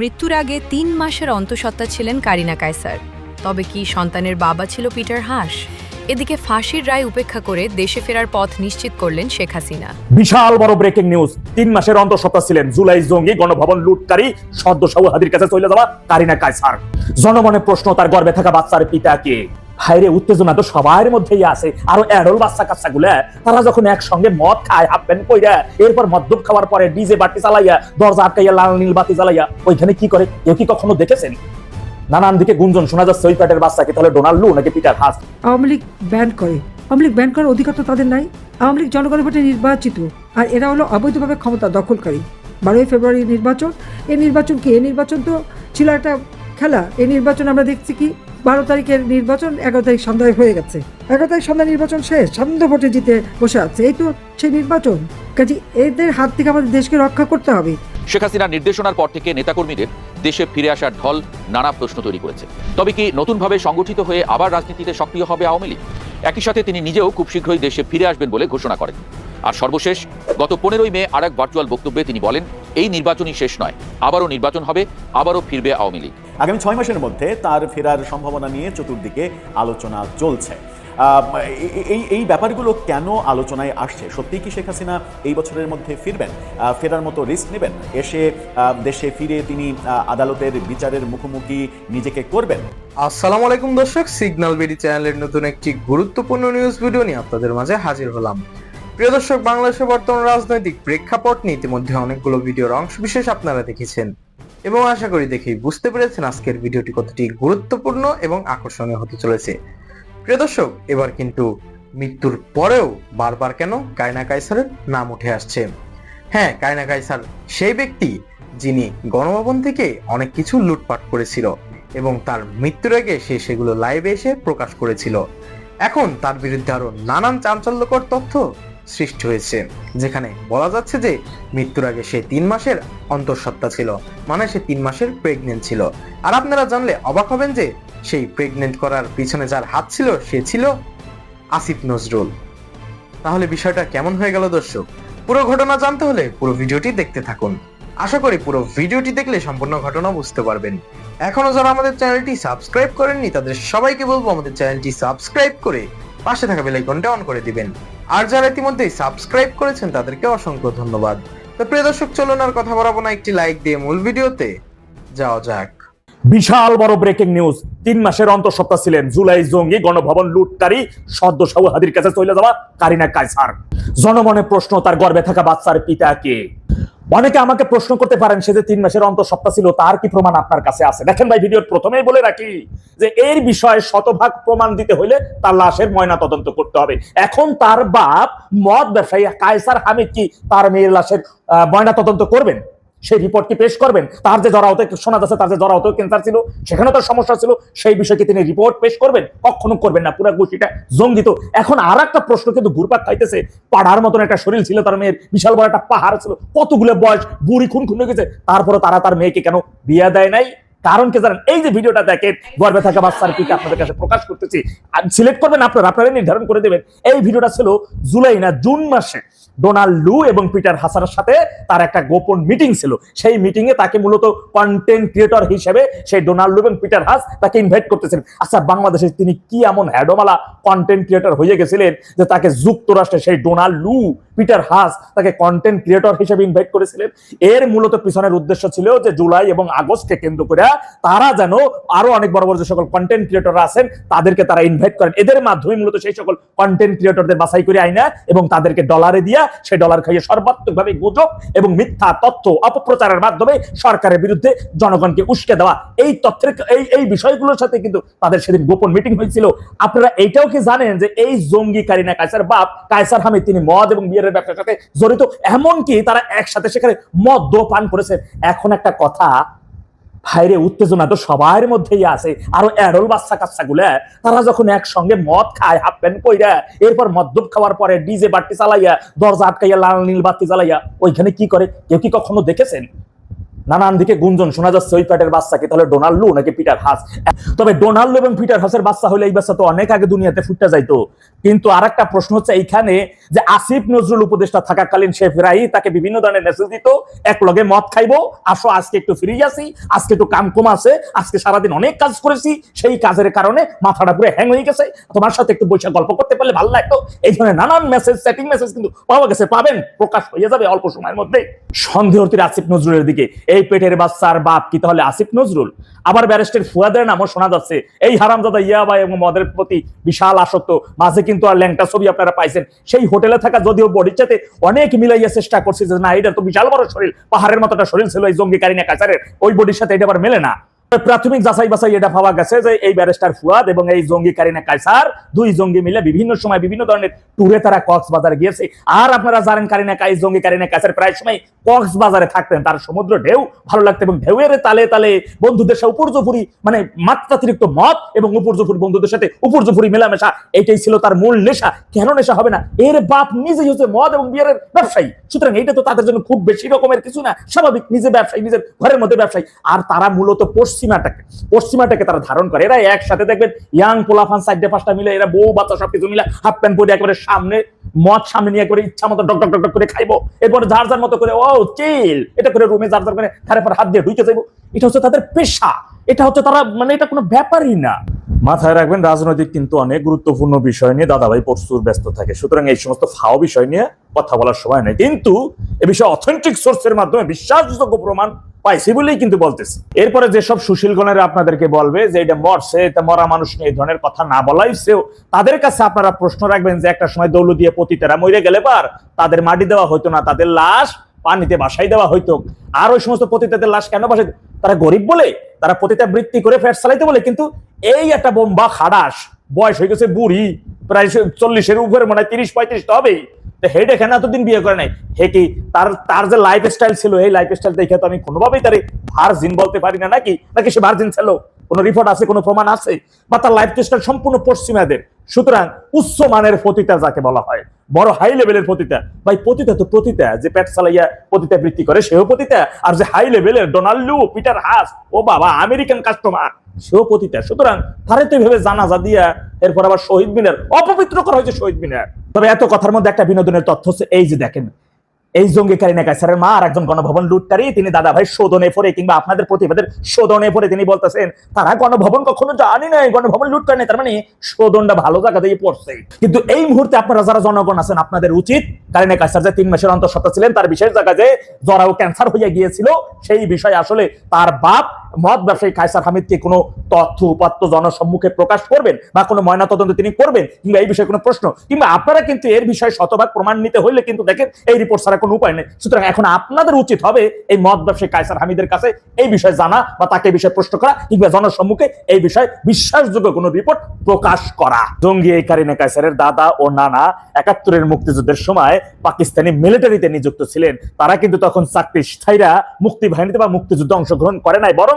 মৃত্যুর আগে ৩ মাসের অন্তঃসত্ত্বা ছিলেন কারিনা কায়সার। তবে কি সন্তানের বাবা ছিল পিটার হাস? এদিকে ফাঁসির রায় উপেক্ষা করে দেশে ফেরার পথ নিশ্চিত করলেন শেখ হাসিনা। বিশাল বড় ব্রেকিং নিউজ। ৩ মাসের অন্তঃসত্ত্বা ছিলেন জুলাই জঙ্গি গণভবন লুটকারী সদ্য শাহহাদির কাছে চলে যাওয়া কারিনা কায়সার। জনমনের প্রশ্ন, তার গর্ভে থাকা বাচ্চার পিতা কে? ভাইরে, উত্তেজনা তো সবার মধ্যেই আছে। আরো অ্যাডল বাচ্চা কাচ্চা গুলা তারা যখন একসঙ্গে মদ খায়, হাফ প্যান্ট পইরা, এরপর মদ্যপ খাওয়ার পরে ডিজে বাতি চালাইয়া, দরজা আটকাইয়া লাল নীল বাতি জ্বালাইয়া ওইখানে কি করে কেউ কি কখনো দেখেছেন? নানান দিকে গুঞ্জন শোনা যাচ্ছে ওই প্যাটের বাচ্চা কি তাহলে ডোনাল্ড লু নাকি Peter Haas? Awami League ban করে, আওয়ামী লীগ ব্যান করার অধিকার তো তাদের নাই। আওয়ামী লীগ জনগণের ভোটে নির্বাচিত, আর এরা হলো অবৈধভাবে ক্ষমতা দখলকারী। 12ই ফেব্রুয়ারি নির্বাচন, এই নির্বাচন কি? এই নির্বাচন তো ছিল একটা খেলা। এই নির্বাচন আমরা দেখছি কি 12 তারিখের নির্বাচন 11 তারিখ সন্ধ্যায় হয়ে গেছে। 11 তারিখ সন্ধ্যা নির্বাচন শেষ, সান্ধ্য ভোটে জিতে বসে আছে। এই তো সেই নির্বাচন। কাজে এদের হাত থেকে আমাদের দেশকে রক্ষা করতে হবে। শেখ হাসিনার নির্দেশনার পর থেকে নেতাকর্মীদের দেশে ফিরে আসার ঢল নানা প্রশ্ন তৈরি করেছে। তবে কি নতুনভাবে সংগঠিত হয়ে আবার রাজনীতিতে সক্রিয় হবে আওয়ামী লীগ? একই সাথে তিনি নিজেও খুব শীঘ্রই দেশে ফিরে আসবেন বলে ঘোষণা করেন। আর সর্বশেষ গত 15ই মে আরেক ভার্চুয়াল বক্তব্যে তিনি বলেন, এই নির্বাচনই শেষ নয়, আবারও নির্বাচন হবে, আবারও ফিরবে আওয়ামী লীগ। আগামী 6 মাসের মধ্যে তার ফেরার সম্ভাবনা নিয়ে চতুর্দিকে আলোচনা চলছে। এই ব্যাপারগুলো কেন আলোচনায় আসছে? সত্যি কি শেখ হাসিনা এই বছরের মধ্যে ফিরবেন? ফেরার মতো রিস্ক নেবেন? এসে দেশে ফিরে তিনি আদালতের বিচারের মুখোমুখি নিজেকে করবেন? আসসালামু আলাইকুম দর্শক, সিগন্যাল বিডি চ্যানেলের নতুন একটি গুরুত্বপূর্ণ নিউজ ভিডিও নিয়ে আপনাদের মাঝে হাজির হলাম। প্রিয় দর্শক, বাংলাদেশের বর্তমান রাজনৈতিক প্রেক্ষাপট নিয়ে ইতিমধ্যে অনেকগুলো ভিডিওর অংশবিশেষ আপনারা দেখেছেন এবং আশা করি দেখেই বুঝতে পেরেছেন আজকের ভিডিওটি কতটি গুরুত্বপূর্ণ এবং আকর্ষণীয় হতে চলেছে। প্রিয় দর্শক, এবার কিন্তু মৃত্যুর পরেও বারবার কেন কারিনা কায়সারের নাম উঠে আসছে। হ্যাঁ, কারিনা কায়সার সেই ব্যক্তি যিনি গণভবন থেকে অনেক কিছু লুটপাট করেছিল এবং তার মৃত্যুর আগে সে সেগুলো লাইভে এসে প্রকাশ করেছিল। এখন তার বিরুদ্ধে আরো নানান চাঞ্চল্যকর তথ্য সৃষ্টি হয়েছে, যেখানে বলা যাচ্ছে যে মৃত্যুর আগে সে 3 মাসের অন্তঃসত্ত্বা ছিল, মানে সে 3 মাসের প্রেগনেন্ট ছিল। আর আপনারা জানলে অবাক হবেন যে সেই প্রেগনেন্ট করার পিছনে যার হাত ছিল সে ছিল আসিফ নজরুল। তাহলে বিষয়টা কেমন হয়ে গেল দর্শক? পুরো ঘটনা জানতে হলে পুরো ভিডিওটি দেখতে থাকুন। আশা করি পুরো ভিডিওটি দেখলে সম্পূর্ণ ঘটনা বুঝতে পারবেন। এখনো যারা আমাদের চ্যানেলটি সাবস্ক্রাইব করেননি তাদের সবাইকে বলবো আমাদের চ্যানেলটি সাবস্ক্রাইব করে পাশে থাকা বেল আইকনটা অন করে দিবেন। আর যারা ইতিমধ্যে সাবস্ক্রাইব করেছেন তাদেরকে অসংখ্য ধন্যবাদ। তো প্রিয় দর্শক, চলুন আর কথা বাড়াবো না, একটি লাইক দিয়ে মূল ভিডিওতে যাওয়া যাক। বিশাল বড় ব্রেকিং নিউজ। 3 মাসের অন্তঃসত্ত্বা ছিলেন জুলাই জঙ্গি গণভবন লুটকারী সদ্য শাহহাদির কাছে চলে যাওয়া কারিনা কায়সার। জনমনের প্রশ্ন, তার গর্ভে থাকা বাচ্চার পিতা কে? অনেকে আমাকে প্রশ্ন করতে পারেন, সে যে 3 মাসের অন্তঃসত্ত্বা ছিল তার কি প্রমাণ আপনার কাছে আছে? দেখেন ভাই, ভিডিওর প্রথমেই বলে রাখি যে এর বিষয়ে শতভাগ প্রমাণ দিতে হলে তার লাশের ময়না তদন্ত করতে হবে। এখন তার বাপ মদ ব্যবসায়ী কায়সার হামিদ কি তার মেয়ের লাশের ময়না তদন্ত করবেন? সেই রিপোর্ট কি পেশ করবেন? তার যে জরাওতে শোনা যাচ্ছে তার যে জরাওতে ক্যান্সার ছিল, সেখানে তার সমস্যা ছিল, সেই বিষয়ে কি তিনি রিপোর্ট পেশ করবেন? কখনো করবেন না। পুরো গোষ্ঠীটা জঙ্গিত। এখন আর একটা প্রশ্ন কিন্তু ঘুরপাক খাইতেছে, পাহাড়ের মতন একটা শরীর ছিল তার মেয়ের, বিশাল বড় একটা পাহাড় ছিল, কতগুলো বয়স, বুড়ি খুন হয়ে গেছে, তারপরে তারা তার মেয়েকে কেন বিয়ে দেয় নাই? কারণ কি জানেন? এই যে ভিডিওটা দেখেন, গর্ভে থাকা বাচ্চার পিতা আপনাদের কাছে প্রকাশ করতেছি, সিলেক্ট করবেন আপনারা নির্ধারণ করে দেবেন। এই ভিডিওটা ছিল জুলাই না জুন মাসে ডোনাল্ড লু এবং পিটার হাসানের সাথে তার একটা গোপন মিটিং ছিল। সেই মিটিং এ তাকে মূলত কন্টেন্ট ক্রিয়েটর হিসেবে সেই ডোনাল্ড লু এবং পিটার হাস তাকে ইনভাইট করতেছিলেন। আচ্ছা, বাংলাদেশে তিনি কি এমন হ্যাডোমালা কন্টেন্ট ক্রিয়েটর হয়ে গেছিলেন যে তাকে যুক্তরাষ্ট্রে সেই ডোনাল্ড লু পিটার হাস তাকে কন্টেন্ট ক্রিয়েটর হিসেবে ইনভাইট করেছিলেন? এর মূলত পিছনের উদ্দেশ্য ছিল যে জুলাই এবং আগস্টকে কেন্দ্র করে তারা যেন আরো অনেক বড় বড় যে সকল কন্টেন্ট ক্রিয়েটররা আছেন তাদেরকে তারা ইনভাইট করেন। এদের মাধ্যমে মূলত সেই সকল কন্টেন্ট ক্রিয়েটরদের বাছাই করে আইনা এবং তাদেরকে ডলারে দিয়া সেই ডলার খাইয়ে সর্বাত্মকভাবে গুজব এবং মিথ্যা তথ্য অপপ্রচারের মাধ্যমে সরকারের বিরুদ্ধে জনগণকে উস্কে দেওয়া, এই তথ্যের এই বিষয়গুলোর সাথে কিন্তু তাদের সেদিন গোপন মিটিং হয়েছিল। আপনারা এইটাও কি জানেন যে এই জঙ্গি কারিনা কায়সার বাপ কায়সার হামিদ তিনি মদ এবং বিয়ের ব্যবসার সাথে জড়িত? এমনকি তারা একসাথে সেখানে মদ পান করেছেন। এখন একটা কথা ভাইরে, উত্তেজনা তো সবার মধ্যেই আছে। আরো অ্যাডল বাচ্চা কাচ্চা গুলা তারা যখন একসঙ্গে মদ খায়, হাফ প্যান্ট পইরা, এরপর মদ্যপ খাওয়ার পরে ডিজে বাতি চালাইয়া, দরজা আটকাইয়া লাল নীল বাতি জ্বালাইয়া ওইখানে কি করে কেউ কি কখনো দেখেছেন? নানান দিকে গুঞ্জন শোনা যাচ্ছে ওই পেটের বাচ্চাকে তাহলে ডোনাল্ডো নাকি পিটার হাস। তবে ডোনাল্ডো এবং পিটার হাসের বাচ্চা হলে এই বাচ্চা তো অনেক আগে দুনিয়াতে ফুটতে যাইতো। কিন্তু আরেকটা প্রশ্ন হচ্ছে এইখানে যে আসিফ নজরুল উপদেষ্টা থাকাকালীন শেফ রাই তাকে বিভিন্ন ধরনের মেসেজ দিত, এক লগে মদ খাইবো, আসো আজকে একটু ফ্রি আছি, আজকে একটু কাম কম আছে, আজকে সারাদিন অনেক কাজ করেছি, সেই কাজের কারণে মাথাটা পুরো হ্যাং হয়ে গেছে, তোমার সাথে একটু বসে গল্প করতে পারলে ভালো লাগতো। এই ধরনের নানান মেসেজ, সেটিং মেসেজ কিন্তু পাওয়া গেছে, পাবেন, প্রকাশ হয়ে যাবে অল্প সময়ের মধ্যে। সন্দেহটির আসিফ নজরুলের দিকে, এই পেটের বাচ্চার বাপ কি তাহলে আসিফ নজরুল? আবার ব্যারিস্টার ফুয়াদের নামও শোনা যাচ্ছে। এই হারামজাদা ইয়াবা এবং মদের প্রতি বিশাল আসক্ত, মাঝে কিন্তু আর ল্যাংটা ছবি আপনারা পাইছেন, সেই হোটেলে থাকা যদিও বডির সাথে অনেক মিলাইয়া চেষ্টা করছে যে না এটা তো বিশাল বড় শরীর, পাহাড়ের মতোটা শরীর ছিল এই জঙ্গি কারিনা কায়সারের, ওই বডির সাথে এটা আবার মেলে না। প্রাথমিক যাচাই বাছাই এটা পাওয়া গেছে যে এই ব্যারিস্টার ফুয়াদ এবং এই জঙ্গি কারিনা কায়সার দুই জঙ্গি মিলে বিভিন্ন সময় বিভিন্ন ধরনের ট্যুরে তারা কক্সবাজার গিয়েছে। আর আপনারা জানেন জঙ্গি কারিনা কায়সার প্রায় সময় কক্সবাজারে থাকতেন, তার সমুদ্র ঢেউ ভালো লাগতো এবং ঢেউয়ের তালে তালে বন্ধুদের সাথে উপর্যুপুরি মানে মাত্রাতিরিক্ত মদ এবং উপর্যুপুরি বন্ধুদের সাথে উপর্যুপুরি মেলামেশা, এইটাই ছিল তার মূল নেশা। কেন নেশা হবে না? এর বাপ নিজেই হচ্ছে মদ এবং বিয়ারের ব্যবসায়ী, সুতরাং এইটা তো তাদের জন্য খুব বেশি রকমের কিছু না, স্বাভাবিক, নিজে ব্যবসায়ী, নিজের ঘরের মধ্যে ব্যবসায়ী। আর তারা মূলত পশ্চিমাটাকে তারা ধারণ করে। এরা একসাথে দেখবেন ইয়াং পোলাফান 4-5টা মিলে, এরা বউ বাচ্চা সবকিছু মিলে হাফ প্যান্ট পরে একেবারে সামনে মদ সামনে নিয়ে করে ইচ্ছা মতো ডক ডক ডক ডক করে খাইবো, এরপরে যার যার মতো করে ও চিল এটা করে রুমে যার যার করে ধারে পর হাত দিয়ে ঢুকে যাইবো। এটা হচ্ছে তাদের পেশা, এটা হচ্ছে তারা মানে এটা কোনো ব্যাপারই না। মাথায় রাখবেন রাজনৈতিক কিন্তু অনেক গুরুত্বপূর্ণ বিষয় নিয়ে দাদাভাই প্রচুর ব্যস্ত থাকে, সুতরাং এই সমস্ত ফাও বিষয় নিয়ে কথা বলার সময় নেই। কিন্তু এ বিষয়ে অথেন্টিক সোর্সের মাধ্যমে বিশ্বাসযোগ্য প্রমাণ পাইছি বলেই কিন্তু বলতেছি। এরপরে যেসব সুশীলগণের আপনাদেরকে বলবে যে এটা মরছে, এটা মরা মানুষ নিয়ে এই ধরনের কথা না বলাই সেও, তাদের কাছে আপনারা প্রশ্ন রাখবেন যে একটা সময় দৌলতদিয়া পতিতেরা মরে গেলে পার তাদের মাটি দেওয়া হইতো না, তাদের লাশ পানিতে ভাসাই দেওয়া হইতো। আর ওই সমস্ত পতিতাদের লাশ কেন ভাসাই? তারা গরিব বলে, তারা পতিতা বৃত্তি করে ফ্যাট চালাইতে বলে। কিন্তু এই একটা বোম্বা খাডাস, বয়স হয়ে গেছে বুড়ি, প্রায় 40-এর উপরে, মনে হয় 30-35 তো হবেই, হেড এখানে এতদিন বিয়ে করে নাই, হে কি তার যে লাইফ স্টাইল ছিল, এই লাইফ স্টাইল দেখে তো আমি কোনোভাবেই তারে ভার্জিন বলতে পারি না। নাকি সে ভার্জিন ছিল? কোন রিপোর্ট আছে, কোন প্রমাণ আছে? বা তার লাইফ স্টাইল সম্পূর্ণ পশ্চিমাদের। সুতরাং উচ্চ মানের পতিতা যাকে বলা হয়, বড় হাই লেভেলের পতিতা, ভাই পতিতা তো পতিতা, যে পেট চালাইয়া পতিতা বৃত্তি করে সেও পতিতা, আর যে হাই লেভেলের ডোনাল্ডো, পিটার হাস, ও বাবা আমেরিকান কাস্টমার, সেও পতিতা। সুতরাং তারে তো এভাবে জানাজা দিয়া এরপর আবার শহীদ মিনার অপবিত্র করা হয়েছে, শহীদ মিনার। তবে এত কথার মধ্যে একটা বিনোদনের তথ্য হচ্ছে এই যে দেখেন, এই জঙ্গি কারিনা কায়সারের মা আর একজন গণভবন লুটকারী, তিনি দাদা ভাই শোধনে পড়ে কিংবা আপনাদের প্রতিবাদের শোধনে পড়ে তিনি বলতেছেন তারা গণভবন কখনো জানি নাই, গণভবন লুট করে নাই, তার মানে শোধনটা ভালো জায়গা দিয়ে পড়ছে। কিন্তু এই মুহূর্তে আপনারা যারা জনগণ আছেন, আপনাদের উচিত কারিনা কায়সার যে 3 মাসের অন্তঃসত্ত্বা ছিলেন, তার বিশেষ জায়গা যে জরাও ক্যান্সার হয়ে গিয়েছিল, সেই বিষয়ে আসলে তার বাপ মদ ব্যবসায়ী কায়সার হামিদকে কোনো তথ্য উপাত্ত জনসম্মুখে প্রকাশ করবেন বা কোনো ময়না তদন্ত তিনি করবেন, কিংবা এই বিষয়ে কোনো প্রশ্ন, কিংবা আপনারা কিন্তু এর বিষয়ে শতভাগ প্রমাণ নিতে হইলে কিন্তু দেখেন এই রিপোর্ট ছাড়া কোনো উপায় নেই। সুতরাং এখন আপনাদের উচিত হবে এই মদ ব্যবসায়ী কায়সার হামিদের কাছে এই বিষয়ে জানা বা তাকে এই বিষয়ে প্রশ্ন করা, কিংবা জনসম্মুখে এই বিষয়ে বিশ্বাসযোগ্য কোনো রিপোর্ট প্রকাশ করা। জঙ্গি এই কারিনা কায়সারের দাদা ও নানা 71-এর মুক্তিযুদ্ধের সময় পাকিস্তানি মিলিটারিতে নিযুক্ত ছিলেন। তারা কিন্তু তখন চাকরি স্থায়ীরা মুক্তি বাহিনীতে বা মুক্তিযুদ্ধে অংশগ্রহণ করে নাই, বরং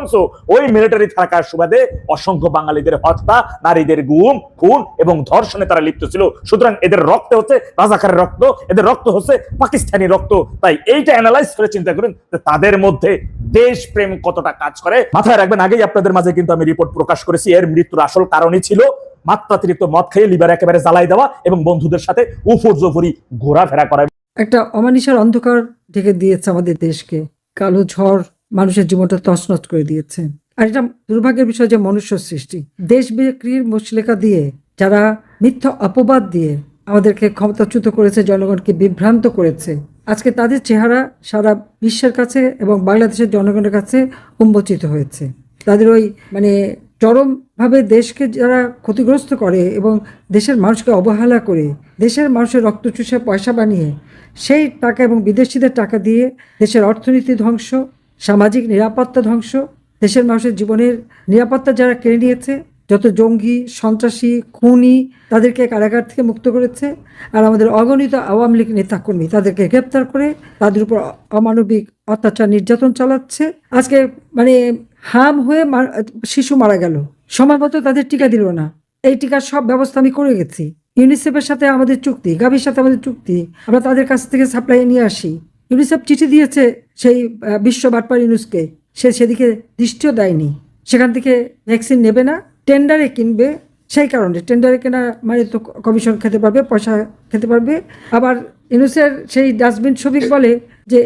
ওই মিলিটারি থাকার সুবাদে অসংখ্য বাঙালিদের হত্যা, নারীদের গুম খুন এবং ধর্ষণে তারা লিপ্ত ছিল। সুতরাং এদের রক্ত হচ্ছে রাজাকারের রক্ত, এদের রক্ত হচ্ছে পাকিস্তানি রক্ত। তাই এইটা অ্যানালাইজ করে চিন্তা করুন তাদের মধ্যে দেশ প্রেম কতটা কাজ করে। মাথায় রাখবেন, আগেই আপনাদের মাঝে কিন্তু আমি রিপোর্ট প্রকাশ করেছি, এর মৃত্যুর আসল কারণই ছিল মাত্রাতিরিক্ত মদ খেয়ে লিভার একেবারে জ্বালাই দেওয়া এবং বন্ধুদের সাথে উপর্যুপরি ঘোরাফেরা করা। একটা অমানিসার অন্ধকার ঢেকে দিয়েছে আমাদের দেশকে, কালো ঝড় মানুষের জীবনটা তছনছ করে দিয়েছে। আর এটা দুর্ভাগ্যের বিষয় যে মনুষ্য সৃষ্টি, দেশ বিক্রির মুচলেখা দিয়ে, যারা মিথ্যা অপবাদ দিয়ে আমাদেরকে ক্ষমতাচ্যুত করেছে, জনগণকে বিভ্রান্ত করেছে, আজকে তাদের চেহারা সারা বিশ্বের কাছে এবং বাংলাদেশের জনগণের কাছে উন্মোচিত হয়েছে। তাদের ওই মানে চরমভাবে দেশকে যারা ক্ষতিগ্রস্ত করে এবং দেশের মানুষকে অবহেলা করে, দেশের মানুষের রক্ত চুষে পয়সা বানিয়ে সেই টাকা এবং বিদেশিদের টাকা দিয়ে দেশের অর্থনীতি ধ্বংস, সামাজিক নিরাপত্তা ধ্বংস, দেশের মানুষের জীবনের নিরাপত্তা যারা কেড়ে নিয়েছে, যত জঙ্গি, সন্ত্রাসী, খুনি, তাদেরকে কারাগার থেকে মুক্ত করেছে। আর আমাদের অগণিত আওয়ামী লীগ নেতাকর্মী তাদেরকে গ্রেপ্তার করে তাদের উপর অমানবিক অত্যাচার নির্যাতন চালাচ্ছে। আজকে মানে হাম হয়ে শিশু মারা গেল, সময় মতো তাদের টিকা দিল না। এই টিকার সব ব্যবস্থা আমি করে গেছি, ইউনিসেফের সাথে আমাদের চুক্তি, গাভির সাথে আমাদের চুক্তি, আমরা তাদের কাছ থেকে সাপ্লাই নিয়ে আসি। ইউনিসেফ চিঠি দিয়েছে সেই বিশ্ব বাটপার ইউনুসকে, সে সেদিকে দৃষ্টিও দেয়নি। সেখান থেকে ভ্যাকসিন নেবে না, টেন্ডারে কিনবে। সেই কারণে টেন্ডারে কেনা মানে তো কমিশন খেতে পারবে, পয়সা খেতে পারবে। আবার ইউনুসের সেই ডাস্টবিন শ্রমিক বলে যে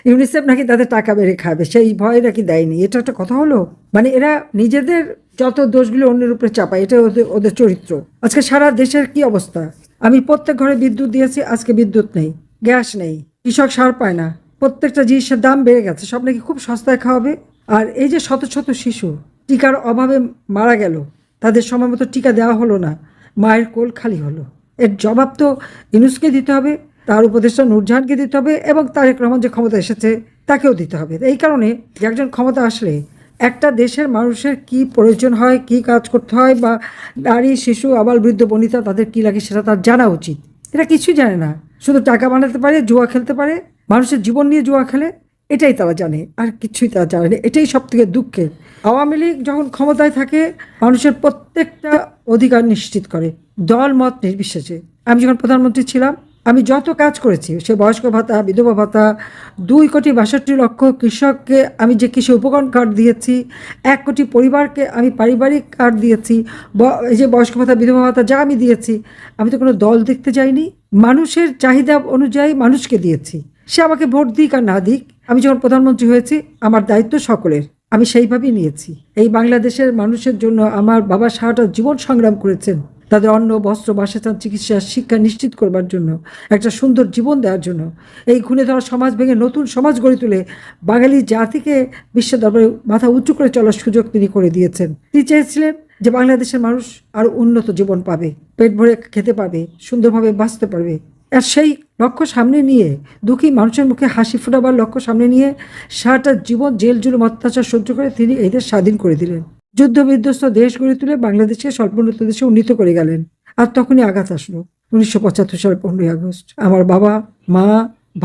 ইউনিসেফ নাকি তাদের টাকা বেড়ে খাবে, সেই ভয় নাকি দেয়নি। এটা একটা কথা হলো? মানে এরা নিজেদের যত দোষগুলো অন্যের উপরে চাপায়, এটা ওদের ওদের চরিত্র। আজকে সারা দেশের কি অবস্থা! আমি প্রত্যেক ঘরে বিদ্যুৎ দিয়েছি, আজকে বিদ্যুৎ নেই, গ্যাস নেই, কৃষক সার পায় না, প্রত্যেকটা জিনিসের দাম বেড়ে গেছে, সব নাকি খুব সস্তায় খাওয়াবে। আর এই যে শত শত শিশু টিকার অভাবে মারা গেল, তাদের সময় মতো টিকা দেওয়া হলো না, মায়ের কোল খালি হলো। এর জবাব তো ইউনুসকে দিতে হবে, তার উপদেষ্টা নূরজাহানকে দিতে হবে, এবং তারেক রহমান যে ক্ষমতা এসেছে তাকেও দিতে হবে। এই কারণে যে একজন ক্ষমতা আসলে একটা দেশের মানুষের কি প্রয়োজন হয়, কি কাজ করতে হয়, বা নারী শিশু আবাল বৃদ্ধ বনিতা তাদের কি লাগে সেটা তার জানা উচিত। এটা কিছুই জানে না, শুধু টাকা বানাতে পারে, জুয়া খেলতে পারে, মানুষের জীবন নিয়ে জুয়া খেলে, এটাই তারা জানে, আর কিছুই তারা জানে না। এটাই সব থেকে দুঃখের। আওয়ামী লীগ যখন ক্ষমতায় থাকে মানুষের প্রত্যেকটা অধিকার নিশ্চিত করে, দল মত নির্বিশেষে। আমি যখন প্রধানমন্ত্রী ছিলাম, আমি যত কাজ করেছি, সে বয়স্ক ভাতা, বিধবা ভাতা, 2,62,00,000 কৃষককে আমি যে কৃষি উপকরণ কার্ড দিয়েছি, 1 কোটি পরিবারকে আমি পারিবারিক কার্ড দিয়েছি, এই যে বয়স্ক ভাতা, বিধবা ভাতা যা আমি দিয়েছি, আমি তো কোনো দল দেখতে যাইনি, মানুষের চাহিদা অনুযায়ী মানুষকে দিয়েছি। সে আমাকে ভোট দিক আর না দিক, আমি যখন প্রধানমন্ত্রী হয়েছি আমার দায়িত্ব সকলের, আমি সেইভাবেই নিয়েছি। এই বাংলাদেশের মানুষের জন্য আমার বাবা সারাটা জীবন সংগ্রাম করেছেন, তাদের অন্ন, বস্ত্র, বাসস্থান, চিকিৎসা, শিক্ষা নিশ্চিত করবার জন্য, একটা সুন্দর জীবন দেওয়ার জন্য। এই খুনে ধরা সমাজ ভেঙে নতুন সমাজ গড়ে তুলে বাঙালি জাতিকে বিশ্ব দরবারে মাথা উঁচু করে চলার সুযোগ তিনি করে দিয়েছেন। তিনি চেয়েছিলেন যে বাংলাদেশের মানুষ আরও উন্নত জীবন পাবে, পেট ভরে খেতে পারবে, সুন্দরভাবে বাঁচতে পারবে। আর সেই লক্ষ্য সামনে নিয়ে, দুঃখী মানুষের মুখে হাসি ফোটাবার লক্ষ্য সামনে নিয়ে সারাটা জীবন জেল জুলুম অত্যাচার সহ্য করে তিনি এই দেশ স্বাধীন করে দিলেন। যুদ্ধ বিধ্বস্ত দেশ গড়ে তুলে বাংলাদেশকে স্বল্পোন্নত দেশে উন্নীত করে গেলেন। আর তখনই আঘাত আসলো 1975 সালের 15ই আগস্ট। আমার বাবা, মা,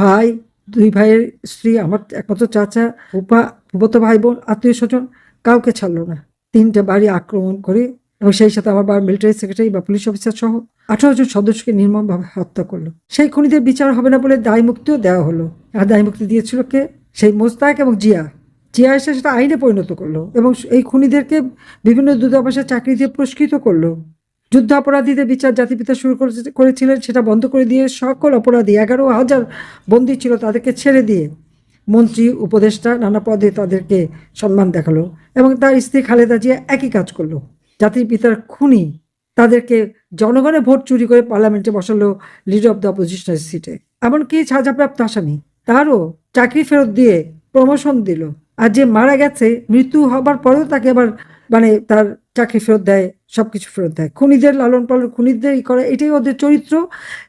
ভাই, 2 ভাইয়ের স্ত্রী, আমার একমাত্র চাচা, ফুফাতো ভাই বোন, আত্মীয় স্বজন কাউকে ছাড়লো না। 3টে বাড়ি আক্রমণ করে, এবং সেই সাথে আমার বাবা মিলিটারি সেক্রেটারি বা পুলিশ অফিসার সহ 18 জন সদস্যকে নির্মমভাবে হত্যা করলো। সেই খুনিদের বিচার হবে না বলে দায় মুক্তিও দেওয়া হলো। আর দায় মুক্তি দিয়েছিল কে? সেই মোস্তাক এবং জিয়া এসে সেটা আইনে পরিণত করলো, এবং এই খুনিদেরকে বিভিন্ন দূতাবাসে চাকরি দিয়ে পুরস্কৃত করলো। যুদ্ধ অপরাধীদের বিচার জাতিপিতা শুরু করেছিলেন, সেটা বন্ধ করে দিয়ে সকল অপরাধী 11,000 বন্দী ছিল তাদেরকে ছেড়ে দিয়ে মন্ত্রী, উপদেষ্টা, নানা পদে তাদেরকে সম্মান দেখালো। এবং তার স্ত্রী খালেদা জিয়া একই কাজ করলো। জাতির পিতার খুনি তাদেরকে জনগণের ভোট চুরি করে পার্লামেন্টে বসালো লিডার অব দ্য অপোজিশন সিটে। এমনকি সাজাপ্রাপ্ত আসামি তারও চাকরি ফেরত দিয়ে প্রমোশন দিল। আর যে মারা গেছে, মৃত্যু হবার পরেও তাকে আবার তার চাকরি ফেরত দেয়, সবকিছু ফেরত দেয়। খুনিদের লালন পালন, খুনিদের করে, এটাই ওদের চরিত্র।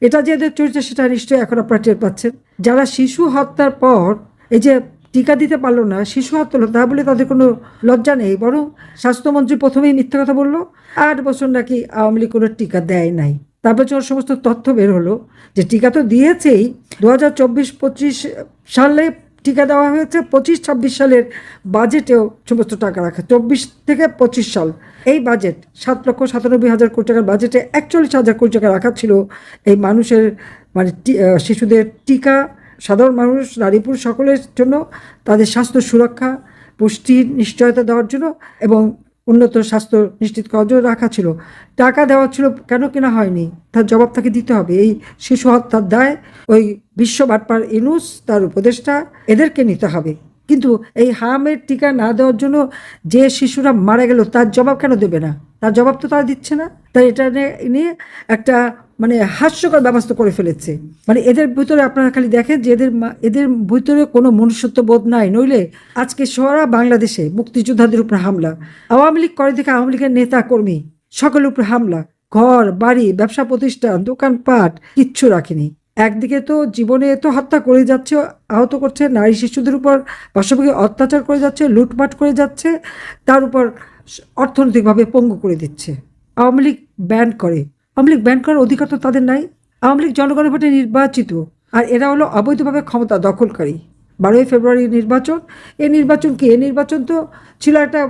এটা যে এদের চরিত্র সেটা নিশ্চয়ই এখন আপনারা টের পাচ্ছেন। যারা শিশু হত্যার পর এই যে টিকা দিতে পারলো না, শিশু হত্যা হলো, তা বলে তাদের কোনো লজ্জা নেই। বরং স্বাস্থ্যমন্ত্রী প্রথমেই মিথ্যা কথা বললো, 8 বছর নাকি আওয়ামী লীগ কোনো টিকা দেয় নাই। তারপর যখন সমস্ত তথ্য বের হলো যে টিকা তো দিয়েছেই, 2024-25 সালে টিকা দেওয়া হয়েছে, 25-26 সালের বাজেটেও সমস্ত টাকা রাখা। 24 থেকে 25 সাল এই বাজেট 7,97,000 কোটি টাকার বাজেটে 41,000 কোটি টাকা রাখা ছিল এই মানুষের, শিশুদের টিকা, সাধারণ মানুষ, নারী পুরুষ সকলের জন্য, তাদের স্বাস্থ্য সুরক্ষা, পুষ্টির নিশ্চয়তা দেওয়ার জন্য এবং উন্নত স্বাস্থ্য নিশ্চিত করার জন্য রাখা ছিল। টাকা দেওয়া ছিল, কেন কেনা হয়নি তার জবাব তাকে দিতে হবে। এই শিশু হত্যার দায় ওই বিশ্ব বাটপার ইউনুস, তার উপদেষ্টা, এদেরকে নিতে হবে। কিন্তু এই হামের টিকা না দেওয়ার জন্য যে শিশুরা মারা গেল তার জবাব কেন দেবে না? তার জবাব তো তারা দিচ্ছে না। তাই এটা নিয়ে একটা হাস্যকর ব্যবস্থা করে ফেলেছে। এদের ভিতরে আপনারা খালি দেখেন যে এদের ভিতরে কোনো মনুষ্যত্ব বোধ নাই। নইলে আজকে সারা বাংলাদেশে মুক্তিযোদ্ধাদের উপর হামলা, আওয়ামী লীগ করে দেখে আওয়ামী লীগের নেতা কর্মী সকলের উপর হামলা, ঘর বাড়ি, ব্যবসা প্রতিষ্ঠান, দোকানপাট কিচ্ছু রাখেনি। একদিকে তো জীবনে তো হত্যা করে যাচ্ছে, আহত করছে, নারী শিশুদের উপর পাশাপাশি অত্যাচার করে যাচ্ছে, লুটপাট করে যাচ্ছে, তার উপর অর্থনৈতিকভাবে পঙ্গু করে দিচ্ছে। আওয়ামী লীগ ব্যান করে, আওয়ামী লীগ ব্যান করার অধিকার তো তাদের নাই। আওয়ামী লীগ জনগণের ভোটে নির্বাচিত, আর এরা হলো অবৈধভাবে ক্ষমতা দখলকারী। 12ই ফেব্রুয়ারি নির্বাচন, এই নির্বাচন কি? এই নির্বাচন তো ছিল একটা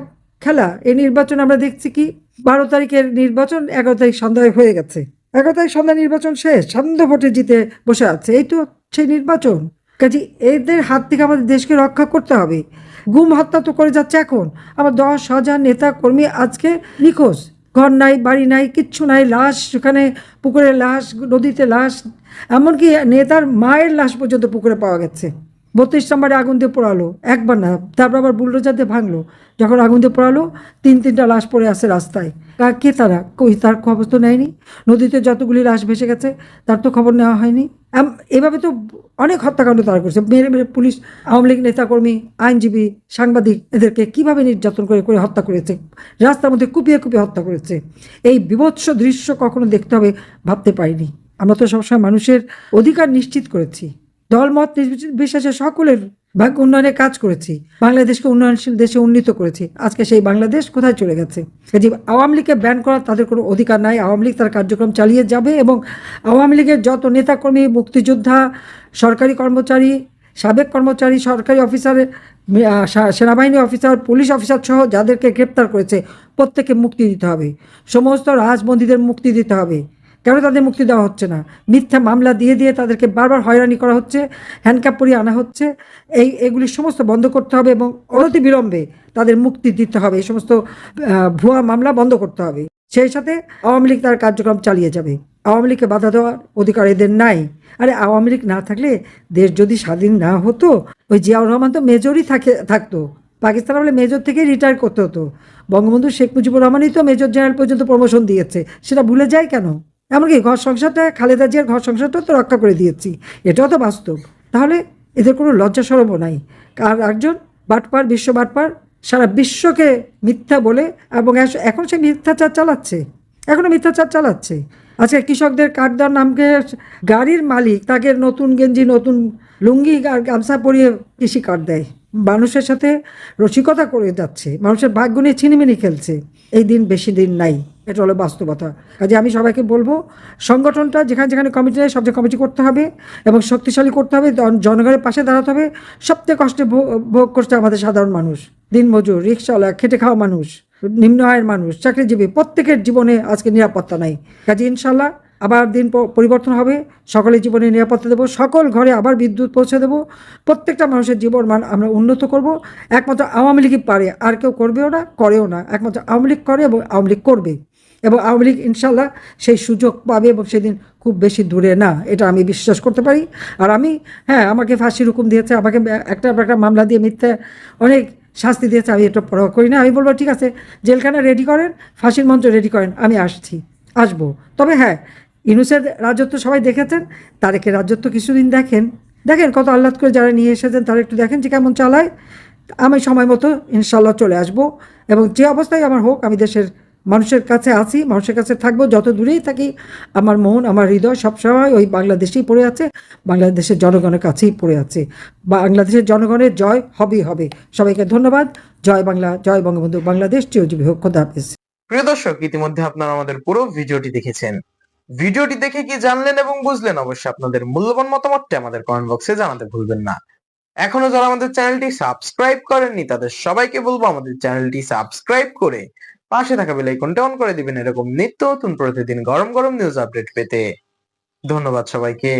খেলা। এই নির্বাচন আমরা দেখছি কি, 12 তারিখের নির্বাচন 11 তারিখ সন্ধ্যায় হয়ে গেছে। ১১ তারিখ সন্ধ্যা নির্বাচন শেষ, সান্ধ্য ভোটে জিতে বসে আছে, এই তো সেই নির্বাচন। কাজে এদের হাত থেকে আমাদের দেশকে রক্ষা করতে হবে। গুম হত্যা তো করে যাচ্ছে এখন, আমার 10,000 নেতা কর্মী আজকে নিখোঁজ, ঘর নাই, বাড়ি নাই, কিচ্ছু নাই, লাশ সেখানে, পুকুরে লাশ, নদীতে লাশ, এমনকি নেতার মায়ের লাশ পর্যন্ত পুকুরে পাওয়া গেছে। 32 নম্বরে আগুন দিয়ে পোড়ালো, একবার না, তারপর আবার বুলডোজার দিয়ে ভাঙলো। যখন আগুন দিয়ে পোড়ালো, তিনটা লাশ পড়ে আছে রাস্তায়। কে তারা? কই, তার খবর তো নেয়নি। নদীতে যতগুলি লাশ ভেসে গেছে তার তো খবর নেওয়া হয়নি। এভাবে তো অনেক হত্যাকাণ্ড তারা করছে, মেরে মেরে পুলিশ, আওয়ামী লীগ নেতাকর্মী, আইনজীবী, সাংবাদিক, এদেরকে কিভাবে নির্যাতন করে করে হত্যা করেছে, রাস্তার মধ্যে কুপিয়ে কুপিয়ে হত্যা করেছে। এই বিভৎস দৃশ্য কখনো দেখতে হবে ভাবতে পারিনি। আমরা তো সবসময় মানুষের অধিকার নিশ্চিত করেছি, দলমত নির্বিশেষে সকলের ভাগ্য উন্নয়নের কাজ করেছি, বাংলাদেশকে উন্নয়নশীল দেশে উন্নীত করেছি। আজকে সেই বাংলাদেশ কোথায় চলে গেছে? যে আওয়ামী লীগকে ব্যান করার তাদের কোনো অধিকার নাই। আওয়ামী লীগ তার কার্যক্রম চালিয়ে যাবে এবং আওয়ামী লীগের যত নেতাকর্মী, মুক্তিযোদ্ধা, সরকারি কর্মচারী, সাবেক কর্মচারী, সরকারি অফিসার, সেনাবাহিনী অফিসার, পুলিশ অফিসার সহ যাদেরকে গ্রেপ্তার করেছে প্রত্যেককে মুক্তি দিতে হবে। সমস্ত রাজবন্দীদের মুক্তি দিতে হবে। কেন তাদের মুক্তি দেওয়া হচ্ছে না? মিথ্যা মামলা দিয়ে দিয়ে তাদেরকে বারবার হয়রানি করা হচ্ছে, হ্যান্ডকাপ পরিয়ে আনা হচ্ছে। এগুলি সমস্ত বন্ধ করতে হবে এবং অনতিবিলম্বে তাদের মুক্তি দিতে হবে। এই সমস্ত ভুয়া মামলা বন্ধ করতে হবে। সেই সাথে আওয়ামী লীগ তার কার্যক্রম চালিয়ে যাবে। আওয়ামী লীগকে বাধা দেওয়ার অধিকার এদের নাই। আরে আওয়ামী লীগ না থাকলে দেশ যদি স্বাধীন না হতো, ওই জিয়াউর রহমান তো মেজরই থাকতো। পাকিস্তান বলে মেজর থেকে রিটায়ার করতে হতো। বঙ্গবন্ধু শেখ মুজিবুর রহমানই তো মেজর জেনারেল পর্যন্ত প্রমোশন দিয়েছে, সেটা ভুলে যায় কেন? এমনকি ঘর সংসারটা, খালেদা জিয়ার ঘর সংসারটাও তো রক্ষা করে দিয়েছি, এটাও তো বাস্তব। তাহলে এদের কোনো লজ্জা শরমও নাই। আর একজন বাটপার, বিশ্ব বাটপার, সারা বিশ্বকে মিথ্যা বলে, এবং এখন সে মিথ্যাচার চালাচ্ছে, এখনও মিথ্যাচার চালাচ্ছে। আজকে কৃষকদের কার্ড দেওয়ার নামকে গাড়ির মালিক তাকে নতুন গেঞ্জি, নতুন লুঙ্গি আর গামছা পরিয়ে কৃষি কার্ড দেয়। মানুষের সাথে রসিকতা করে যাচ্ছে, মানুষের ভাগ্য নিয়ে ছিনিমিনি খেলছে। এই দিন বেশি দিন নাই, এটা হলো বাস্তবতা। কাজে আমি সবাইকে বলবো, সংগঠনটা যেখানে যেখানে কমিটি নেই সব জায়গায় কমিটি করতে হবে এবং শক্তিশালী করতে হবে, জনগণের পাশে দাঁড়াতে হবে। সবথেকে কষ্টে ভোগ করছে আমাদের সাধারণ মানুষ, দিনমজুর, রিক্সাওয়ালা, খেটে খাওয়া মানুষ, নিম্ন আয়ের মানুষ, চাকরিজীবী, প্রত্যেকের জীবনে আজকে নিরাপত্তা নাই। কাজে ইনশাল্লাহ আবার দিন পরিবর্তন হবে, সকলের জীবনে নিরাপত্তা দেবো, সকল ঘরে আবার বিদ্যুৎ পৌঁছে দেবো, প্রত্যেকটা মানুষের জীবন মান আমরা উন্নত করব। একমাত্র আওয়ামী লীগই পারে, আর কেউ করবেও না, করেও না। একমাত্র আওয়ামী লীগ করে এবং আওয়ামী লীগ করবে, এবং আওয়ামী লীগ ইনশাল্লাহ সেই সুযোগ পাবে এবং সেদিন খুব বেশি দূরে না, এটা আমি বিশ্বাস করতে পারি। আর আমি, হ্যাঁ, আমাকে ফাঁসির হুকুম দিয়েছে, আমাকে একটা মামলা দিয়ে মিথ্যা অনেক শাস্তি দিয়েছে, আমি এটা পরোয়া করি না। আমি বলবো ঠিক আছে, জেলখানা রেডি করেন, ফাঁসির মঞ্চ রেডি করেন, আমি আসবো। তবে হ্যাঁ, ইউনূসের রাজত্ব সবাই দেখেছেন, তারেকের রাজত্ব কিছুদিন দেখেন কত আহ্লাদ করে যারা নিয়ে এসেছেন তারা একটু দেখেন যে কেমন চালায়। আমি সময় মতো ইনশাল্লাহ চলে আসব, এবং যে অবস্থায় আমার হোক আমি দেশের মানুষের কাছে আছি, মানুষের কাছে থাকবো। যত দূরেই থাকি আমার মন, আমার হৃদয় সবসময় ওই বাংলাদেশেই পড়ে আছে, বাংলাদেশের জনগণের কাছেই পড়ে আছে। বাংলাদেশের জনগণের জয় হবেই হবে। সবাইকে ধন্যবাদ। জয় বাংলা, জয় বঙ্গবন্ধু, বাংলাদেশ চিরজীবী হোক। খোদা হাফেজ। প্রিয় দর্শক, ইতিমধ্যে আপনারা আমাদের পুরো ভিডিওটি দেখেছেন। ভিডিওটি দেখে কি জানলেন এবং বুঝলেন, অবশ্যই আপনাদের মূল্যবান মতামতটি আমাদের কমেন্ট বক্সে জানাতে ভুলবেন না। এখনো যারা আমাদের চ্যানেলটি সাবস্ক্রাইব করেননি তাদের সবাইকে বলবো আমাদের চ্যানেলটি সাবস্ক্রাইব করে পাশে থাকা বেল আইকনটা অন করে দিবেন এরকম নিত্য নতুন প্রতিদিন গরম গরম নিউজ আপডেট পেতে। ধন্যবাদ সবাইকে।